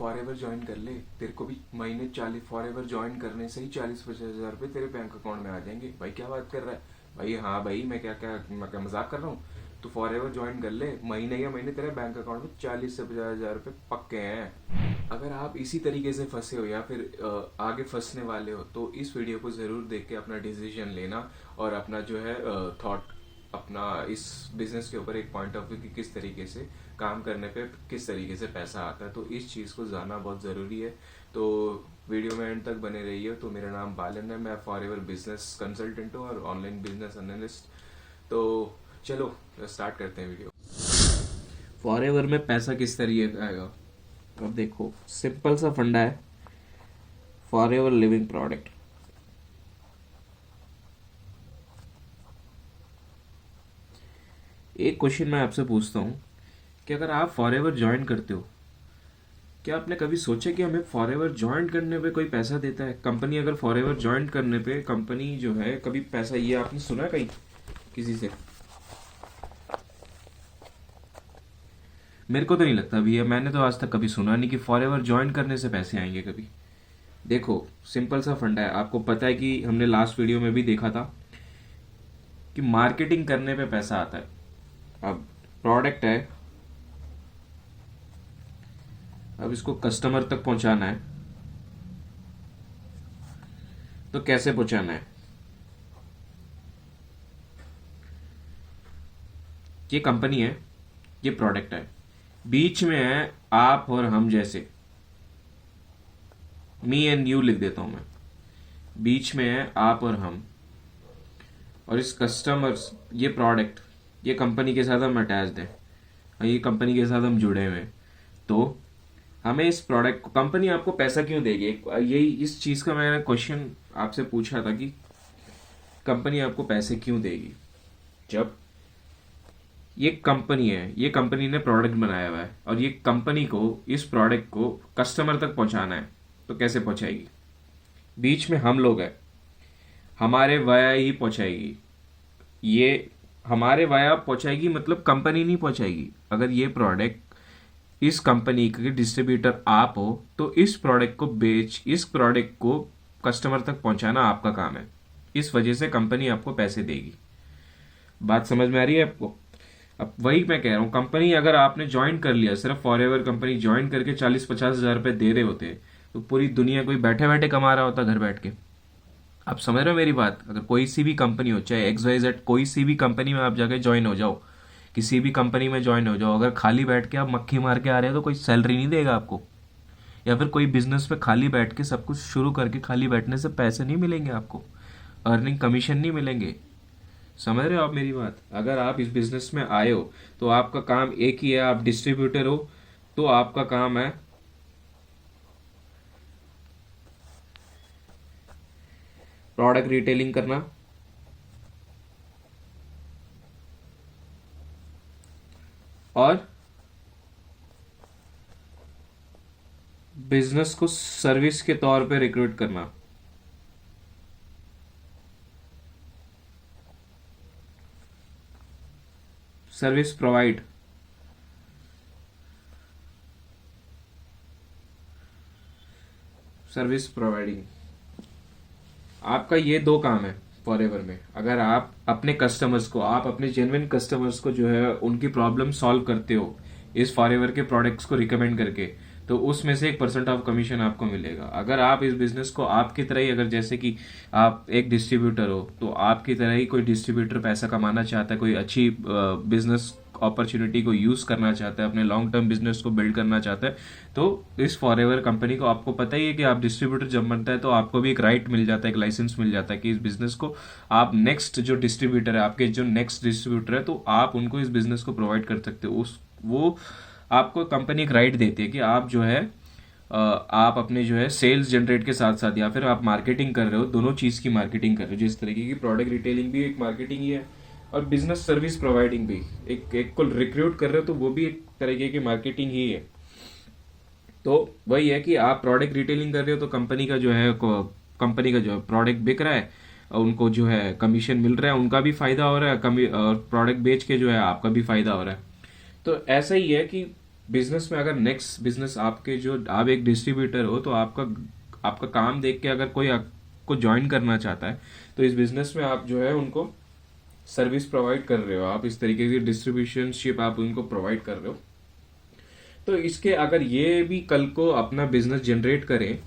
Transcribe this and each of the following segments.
Forever join कर ले, तेरे को भी महीने 40 फॉरएवर ज्वाइन करने से ही 40-50 हज़ार रुपये तेरे बैंक अकाउंट में आ जाएंगे। भाई क्या बात कर रहा है भाई? हाँ भाई, मैं क्या मजाक कर रहा हूँ? तो फॉरएवर ज्वाइन कर ले, महीने या महीने तेरे बैंक अकाउंट में 40 से 50 हज़ार रुपये पक्के हैं। अगर आप इसी तरीके से फंसे हो या फिर आगे फंसने वाले हो तो इस वीडियो को ज़रूर देख के अपना डिसीजन लेना और अपना जो है थॉट अपना इस बिजनेस के ऊपर एक पॉइंट ऑफ व्यू कि किस तरीके से काम करने पे किस तरीके से पैसा आता है, तो इस चीज़ को जानना बहुत ज़रूरी है। तो वीडियो में एंड तक बने रहिए। तो मेरा नाम बालन है, मैं फॉरएवर बिजनेस कंसल्टेंट हूँ और ऑनलाइन बिजनेस एनालिस्ट। तो चलो स्टार्ट करते हैं वीडियो। फॉरएवर में पैसा किस तरीके का आएगा? अब देखो, सिंपल सा फंडा है। फॉरएवर लिविंग प्रोडक्ट, एक क्वेश्चन मैं आपसे पूछता हूँ कि अगर आप फॉरएवर ज्वाइन करते हो, क्या आपने कभी सोचा कि हमें फॉरएवर ज्वाइन करने पे कोई पैसा देता है? कंपनी अगर फॉरएवर ज्वाइन करने पे कंपनी जो है कभी पैसा, ये आपने सुना कहीं किसी से? मेरे को तो नहीं लगता भैया, मैंने तो आज तक कभी सुना नहीं कि फॉरएवर ज्वाइन करने से पैसे आएंगे कभी। देखो सिंपल सा फंडा है, आपको पता है कि हमने लास्ट वीडियो में भी देखा था कि मार्केटिंग करने पे पैसा आता है। अब प्रोडक्ट है, अब इसको कस्टमर तक पहुंचाना है, तो कैसे पहुंचाना है? ये कंपनी है, ये प्रोडक्ट है, बीच में है आप और हम जैसे, मी एंड यू लिख देता हूं मैं। बीच में है आप और हम, और इस कस्टमर्स, ये प्रोडक्ट, ये कंपनी के साथ हम अटैच्ड हैं, ये कंपनी के साथ हम जुड़े हुए हैं। तो हमें इस प्रोडक्ट को कंपनी आपको पैसा क्यों देगी? यही इस चीज़ का मैंने क्वेश्चन आपसे पूछा था कि कंपनी आपको पैसे क्यों देगी? जब ये कंपनी है, ये कंपनी ने प्रोडक्ट बनाया हुआ है और ये कंपनी को इस प्रोडक्ट को कस्टमर तक पहुंचाना है, तो कैसे पहुंचाएगी? बीच में हम लोग हैं, हमारे वाया ही पहुंचाएगी। ये हमारे वाया पहुंचाएगी मतलब कंपनी नहीं पहुंचाएगी। अगर ये प्रोडक्ट इस कंपनी के डिस्ट्रीब्यूटर आप हो तो इस प्रोडक्ट को इस प्रोडक्ट को कस्टमर तक पहुंचाना आपका काम है। इस वजह से कंपनी आपको पैसे देगी। बात समझ में आ रही है आपको? अब वही मैं कह रहा हूँ, कंपनी अगर आपने ज्वाइन कर लिया, सिर्फ फॉरएवर कंपनी ज्वाइन करके 40-50 हज़ार रुपए दे रहे होते तो पूरी दुनिया कोई बैठे बैठे कमा रहा होता घर बैठ के। आप समझ रहे हो मेरी बात? अगर कोई सी भी कंपनी हो, चाहे XYZ, कोई सी भी कंपनी में आप जाके ज्वाइन हो जाओ, किसी भी कंपनी में ज्वाइन हो जाओ, अगर खाली बैठ के आप मक्खी मार के आ रहे हो तो कोई सैलरी नहीं देगा आपको। या फिर कोई बिजनेस में खाली बैठ के सब कुछ शुरू करके खाली बैठने से पैसे नहीं मिलेंगे आपको, अर्निंग कमीशन नहीं मिलेंगे। समझ रहे हो आप मेरी बात? अगर आप इस बिजनेस में आए हो तो आपका काम एक ही है, आप डिस्ट्रीब्यूटर हो तो आपका काम है प्रोडक्ट रिटेलिंग करना और बिजनेस को सर्विस के तौर पे रिक्रूट करना। सर्विस प्रोवाइड, सर्विस प्रोवाइडिंग, आपका ये दो काम है फॉरएवर में। अगर आप अपने कस्टमर्स को, आप अपने जेन्युइन कस्टमर्स को जो है उनकी प्रॉब्लम सॉल्व करते हो इस फॉरएवर के प्रोडक्ट्स को रिकमेंड करके, तो उसमें से 1% ऑफ कमीशन आपको मिलेगा। अगर आप इस बिजनेस को आपकी तरह ही, अगर जैसे कि आप एक डिस्ट्रीब्यूटर हो तो आपकी तरह ही कोई डिस्ट्रीब्यूटर पैसा कमाना चाहता है, कोई अच्छी बिजनेस अपॉर्चुनिटी को यूज करना चाहता है, अपने लॉन्ग टर्म बिजनेस को बिल्ड करना चाहता है, तो इस फॉरएवर कंपनी को, आपको पता ही है कि आप डिस्ट्रीब्यूटर जब बनता है तो आपको भी एक राइट मिल जाता है, एक लाइसेंस मिल जाता है कि इस बिजनेस को आप नेक्स्ट जो डिस्ट्रीब्यूटर है, आपके जो नेक्स्ट डिस्ट्रीब्यूटर है, तो आप उनको इस बिजनेस को प्रोवाइड कर सकते हो। वो आपको कंपनी एक राइट देती है कि आप जो है आप अपने जो है सेल्स जनरेट के साथ साथ, या फिर आप मार्केटिंग कर रहे हो, दोनों चीज की मार्केटिंग कर रहे हो। जिस तरीके की प्रोडक्ट रिटेलिंग भी एक मार्केटिंग ही है और बिजनेस सर्विस प्रोवाइडिंग भी, एक को रिक्रूट कर रहे हो तो वो भी एक तरीके की मार्केटिंग ही है। तो वही है कि आप प्रोडक्ट रिटेलिंग कर रहे हो तो कंपनी का जो है प्रोडक्ट बिक रहा है, उनको जो है कमीशन मिल रहा है, उनका भी फायदा हो रहा है, और प्रोडक्ट बेच के जो है आपका भी फायदा हो रहा है। तो ऐसा ही है कि बिजनेस में अगर नेक्स्ट बिजनेस आपके जो आप एक डिस्ट्रीब्यूटर हो, तो आपका आपका काम देख के अगर कोई आपको ज्वाइन करना चाहता है, तो इस बिजनेस में आप जो है उनको सर्विस प्रोवाइड कर रहे हो, आप इस तरीके की डिस्ट्रीब्यूशनशिप आप उनको प्रोवाइड कर रहे हो। तो इसके अगर ये भी कल को अपना बिजनेस जनरेट करें,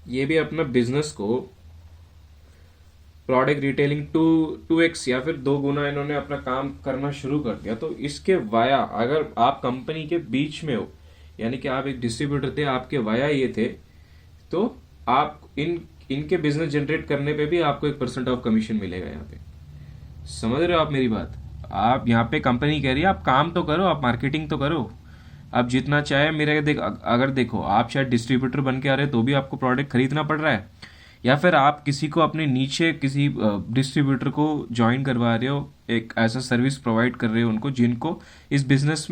ये भी अपना बिजनेस को प्रोडक्ट रिटेलिंग 2x या फिर 2 गुना इन्होंने अपना काम करना शुरू कर दिया, तो इसके वाया अगर आप कंपनी के बीच में हो, यानी कि आप एक डिस्ट्रीब्यूटर थे, आपके वाया ये थे, तो आप इनके बिजनेस जनरेट करने पे भी आपको 1% ऑफ कमीशन मिलेगा यहाँ पे। समझ रहे हो आप मेरी बात? आप यहाँ पे कंपनी कह रही है आप काम तो करो, आप मार्केटिंग तो करो, आप जितना चाहे मेरे अगर देखो आप शायद डिस्ट्रीब्यूटर बन के आ रहे हो तो भी आपको प्रोडक्ट खरीदना पड़ रहा है, या फिर आप किसी को अपने नीचे किसी डिस्ट्रीब्यूटर को ज्वाइन करवा रहे हो, एक ऐसा सर्विस प्रोवाइड कर रहे हो उनको जिनको इस बिजनेस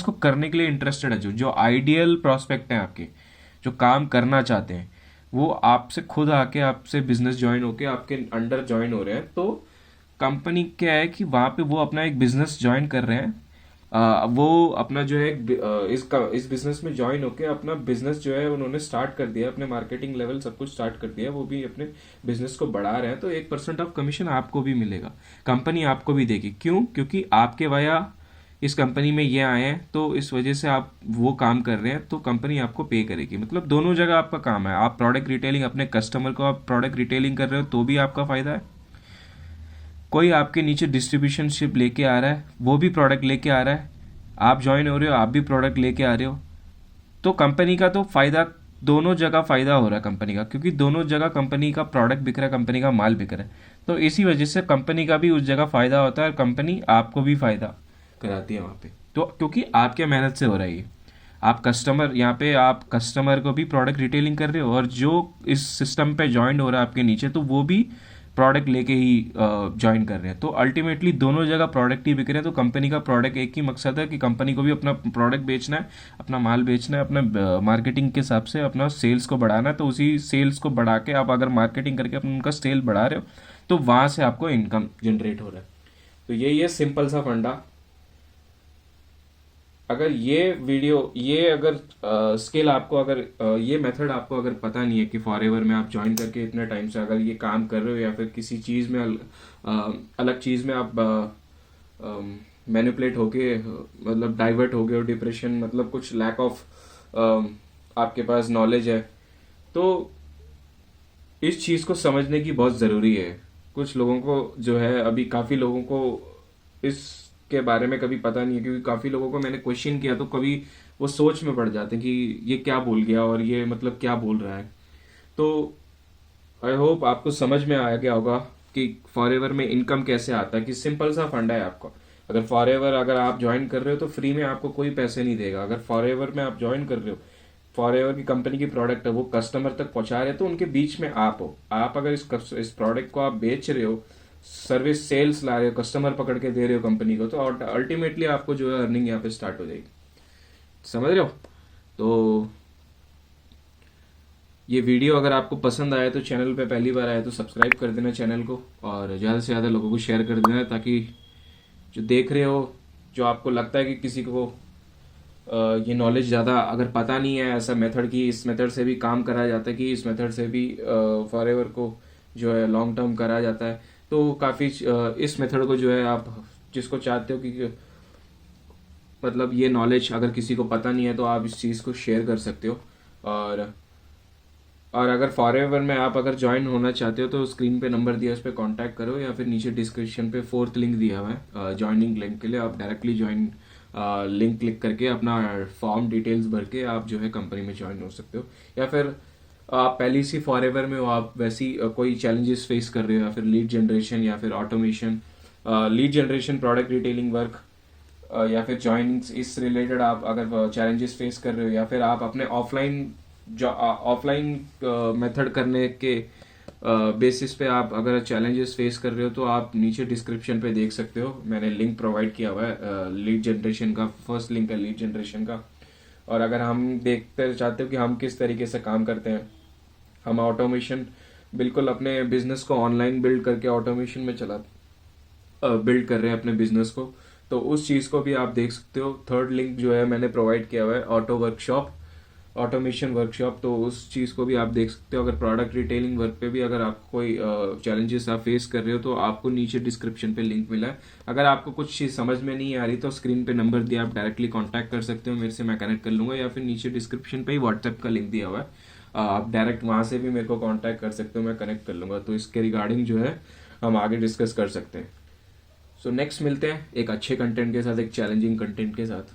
को करने के लिए इंटरेस्टेड है, जो जो आइडियल प्रोस्पेक्ट हैं आपके, जो काम करना चाहते हैं, वो आपसे खुद आके आपसे बिजनेस ज्वाइन होके आपके अंडर ज्वाइन हो रहे हैं। तो कंपनी क्या है कि वहाँ पे वो अपना एक बिजनेस ज्वाइन कर रहे हैं, वो अपना जो है इस बिजनेस में ज्वाइन होके अपना बिजनेस जो है उन्होंने स्टार्ट कर दिया, अपने मार्केटिंग लेवल सब कुछ स्टार्ट कर दिया, वो भी अपने बिजनेस को बढ़ा रहे हैं, तो 1% ऑफ कमीशन आपको भी मिलेगा, कंपनी आपको भी देगी। क्यों? क्योंकि आपके वाया इस कंपनी में ये आए हैं, तो इस वजह से आप वो काम कर रहे हैं, तो कंपनी आपको पे करेगी। मतलब दोनों जगह आपका काम है, आप प्रोडक्ट रिटेलिंग अपने कस्टमर को आप प्रोडक्ट रिटेलिंग कर रहे हो तो भी आपका फायदा है, कोई आपके नीचे डिस्ट्रीब्यूशनशिप लेके आ रहा है वो भी प्रोडक्ट लेके आ रहा है, आप ज्वाइन हो रहे हो आप भी प्रोडक्ट लेके आ रहे हो, तो कंपनी का तो फायदा, दोनों जगह फायदा हो रहा है कंपनी का, क्योंकि दोनों जगह कंपनी का प्रोडक्ट बिक रहा है, कंपनी का माल बिक रहा है, तो इसी वजह से कंपनी का भी उस जगह फायदा होता है और कंपनी आपको भी फायदा कराती है वहाँ पे, तो क्योंकि आपके मेहनत से हो रहा है ये। आप कस्टमर यहाँ पे आप कस्टमर को भी प्रोडक्ट रिटेलिंग कर रहे हो, और जो इस सिस्टम पे ज्वाइन हो रहा है आपके नीचे, तो वो भी प्रोडक्ट लेके ही ज्वाइन कर रहे हैं, तो अल्टीमेटली दोनों जगह प्रोडक्ट ही बिक रहे हैं। तो कंपनी का प्रोडक्ट एक ही मकसद है कि कंपनी को भी अपना प्रोडक्ट बेचना है, अपना माल बेचना है, अपना मार्केटिंग के हिसाब से अपना सेल्स को बढ़ाना है, तो उसी सेल्स को बढ़ा के आप अगर मार्केटिंग करके अपना उनका सेल बढ़ा रहे हो, तो वहाँ से आपको इनकम जनरेट हो रहा है। तो यही है सिंपल सा फंडा। अगर ये वीडियो ये अगर स्किल आपको अगर ये मेथड आपको अगर पता नहीं है कि फॉरएवर में आप ज्वाइन करके इतने टाइम से अगर ये काम कर रहे हो, या फिर किसी चीज़ में अलग चीज़ में आप मैनिपुलेट होके मतलब डाइवर्ट हो गए हो, डिप्रेशन मतलब कुछ लैक ऑफ आपके पास नॉलेज है, तो इस चीज़ को समझने की बहुत ज़रूरी है। कुछ लोगों को जो है अभी काफ़ी लोगों को इसके बारे में कभी पता नहीं है, क्योंकि काफ़ी लोगों को मैंने क्वेश्चन किया तो कभी वो सोच में पड़ जाते हैं कि ये क्या बोल गया और ये मतलब क्या बोल रहा है। तो आई होप आपको समझ में आ गया होगा कि फॉरएवर में इनकम कैसे आता है, कि सिंपल सा फंडा है आपको। अगर फॉरएवर अगर आप ज्वाइन कर रहे हो तो फ्री में आपको कोई पैसे नहीं देगा। अगर फॉरएवर में आप ज्वाइन कर रहे हो, फॉरएवर की कंपनी की प्रोडक्ट है वो कस्टमर तक पहुंचा रहे हैं, तो उनके बीच में आप हो। आप अगर इस प्रोडक्ट को आप बेच रहे हो, सर्विस सेल्स ला रहे हो, कस्टमर पकड़ के दे रहे हो कंपनी को, तो अल्टीमेटली आपको जो है अर्निंग यहाँ पे स्टार्ट हो जाएगी। समझ रहे हो? तो ये वीडियो अगर आपको पसंद आया तो चैनल पे पहली बार आया तो सब्सक्राइब कर देना चैनल को, और ज़्यादा से ज़्यादा लोगों को शेयर कर देना, ताकि जो देख रहे हो, जो आपको लगता है कि किसी को ये नॉलेज ज़्यादा अगर पता नहीं है ऐसा मेथड की, इस मेथड से भी काम करा जाता है, कि इस मेथड से भी फॉरएवर को जो है लॉन्ग टर्म करा जाता है, तो काफ़ी इस मेथड को जो है आप जिसको चाहते हो कि मतलब ये नॉलेज अगर किसी को पता नहीं है तो आप इस चीज़ को शेयर कर सकते हो। और अगर फॉरएवर में आप अगर ज्वाइन होना चाहते हो तो स्क्रीन पे नंबर दिया है, उस पर कॉन्टैक्ट करो, या फिर नीचे डिस्क्रिप्शन पे 4th लिंक दिया हुआ है ज्वाइनिंग लिंक के लिए, आप डायरेक्टली ज्वाइन लिंक क्लिक करके अपना फॉर्म डिटेल्स भर के आप जो है कंपनी में ज्वाइन हो सकते हो। या फिर आप पहले से फॉरएवर में हो, आप वैसी कोई चैलेंजेस फेस कर रहे हो, या फिर लीड जनरेशन या फिर automation, lead generation, product retailing work, या फिर ज्वाइनिंग इस रिलेटेड आप अगर चैलेंजेस फेस कर रहे हो, या फिर आप अपने ऑफलाइन मेथड करने के बेसिस पे आप अगर चैलेंजेस फेस कर रहे हो, तो आप नीचे डिस्क्रिप्शन पे देख सकते हो, मैंने लिंक प्रोवाइड किया हुआ है लीड जनरेशन का, फर्स्ट लिंक है लीड जनरेशन का। और अगर हम देखते चाहते हो कि हम किस तरीके से काम करते हैं, हम ऑटोमेशन बिल्कुल अपने बिजनेस को ऑनलाइन बिल्ड करके ऑटोमेशन में बिल्ड कर रहे हैं अपने बिजनेस को, तो उस चीज़ को भी आप देख सकते हो। थर्ड लिंक जो है मैंने प्रोवाइड किया हुआ है ऑटो वर्कशॉप, ऑटोमेशन वर्कशॉप, तो उस चीज़ को भी आप देख सकते हो। अगर प्रोडक्ट रिटेलिंग वर्क पे भी अगर आपको कोई चैलेंजेस आप फेस कर रहे हो तो आपको नीचे डिस्क्रिप्शन पे लिंक मिला है। अगर आपको कुछ चीज़ समझ में नहीं आ रही तो स्क्रीन पे नंबर दिया, आप डायरेक्टली कांटेक्ट कर सकते हो मेरे से, मैं कनेक्ट कर लूँगा, या फिर नीचे डिस्क्रिप्शन पे ही व्हाट्सएप का लिंक दिया हुआ है, आप डायरेक्ट वहाँ से भी मेरे को कांटेक्ट कर सकते हो, मैं कनेक्ट कर लूँगा। तो इसके रिगार्डिंग जो है हम आगे डिस्कस कर सकते हैं। सो नेक्स्ट मिलते हैं एक अच्छे कंटेंट के साथ, एक चैलेंजिंग कंटेंट के साथ।